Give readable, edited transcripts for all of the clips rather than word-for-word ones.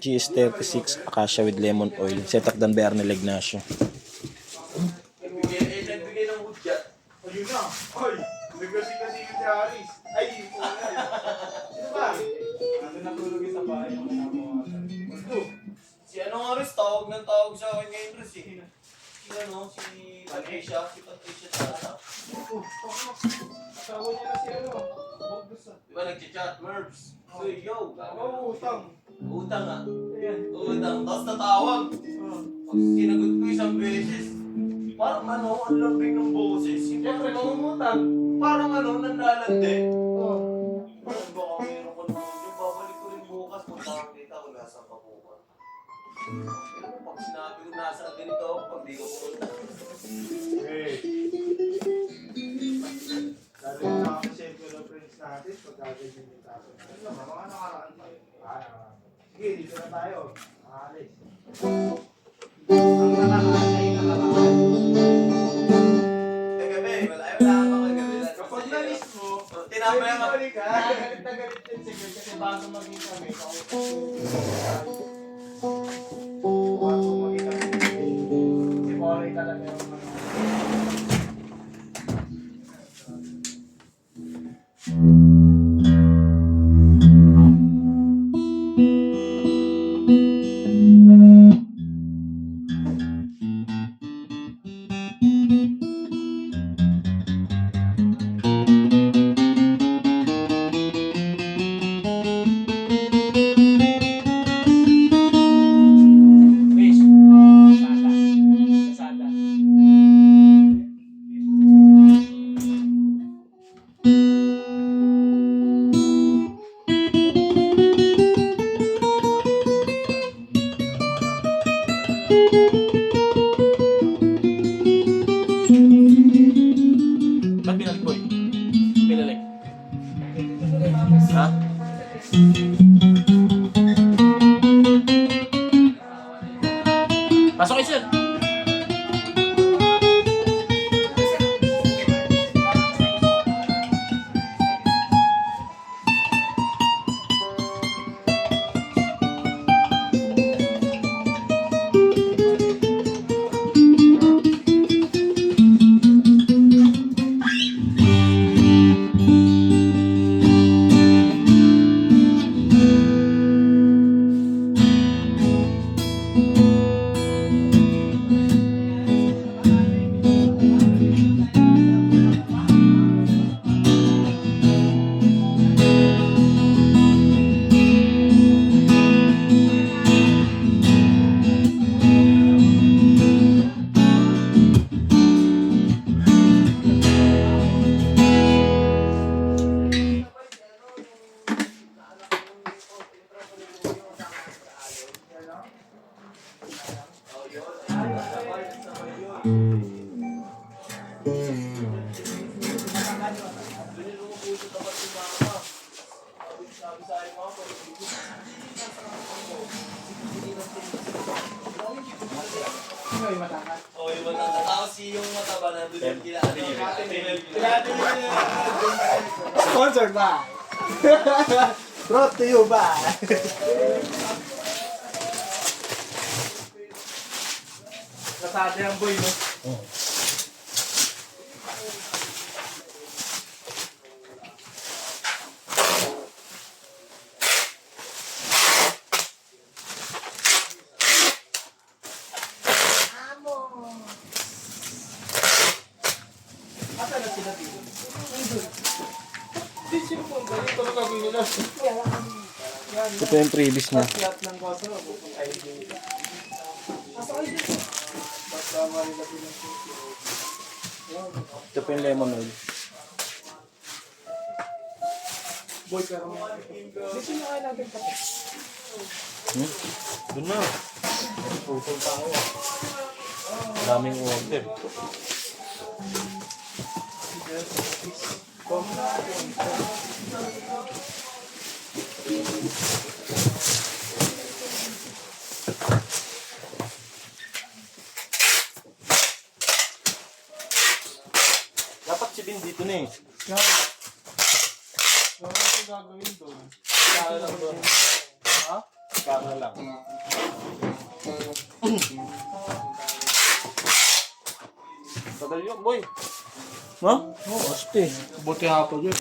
GS36 Acacia with lemon oil. Set up Danberna Ignacio. Nagbigay ng hudyat. Ayun na. Ay, nagkasi-kasi yung si Aris. Ay, yung po na. Sino ba? Ano natulog yung sa bahay yung kinabukasan. Si ano nga rin, tawag sa akin ngayon rin si Patricia. Si Patricia Tata. Asawa niya na si ano. Di ba nag-chat, Merbs? So, yo, Oo, utang. Utang ah. Ayan. Utang. Tapos natawag. Pag sinagot ko isang beses, parang ang lambing ng boses. Siyempre, mangungutang. Parang nanlalandi. Oo. Parang baka meron ko naman yung babalik ko rin bukas kung nakakita ko nasa pa bukas. Pero pag sinabi ko nasa ganito ako, pag di ko pumunta. Hey. Dali na ako sa circle of friends natin. Pagkaganyan yung taso. Ano naman, mga nakaraan pa yun. Sige, dito na tayo. Aalis. Ang nakaraan ay nakaraan. Kagabi, wala ka kagabi. Kapag na-miss mo, tinapay ako. galit na galit din si Gert kasi bago maging kami, kausap ko bago maging kami, si Polly talaga yung Ba't binalik boy? Binalik. Ha? Pasok kayo sir. Sino yung matangkat? Oo, yung matanda. Tapos yung mataba na doon yung Sponsored ba? Brought to you ba? Kasada yung boy, no? Oo. Asa na sila dito? Hindi sino po ba? Ito na gagawin nila. Ito po yung previous niya. Lahat ng koso, pupuntahin dito. Asa kayo dito? Basta malilapin ng susi. Ito po yung lemon oil. Boy, pero hindi sino kayo natin kape? Doon na. Tutol tayo. Daming order. Dapat si Bin dito na eh. Yung gagawin doon? Kala lang doon. Ha? Kala lang. Tagal yun, boy. Ha? Oo, aste. Buti hapon yun.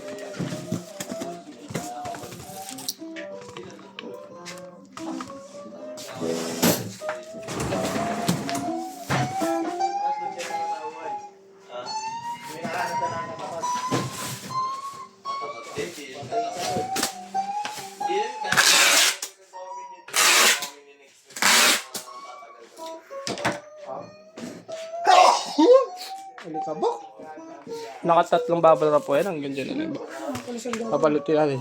Ha? May nakakanta na naman. Alikabok. Nakatatlong bubble wrap po yan. Ang ganda na lang. Papalutin natin.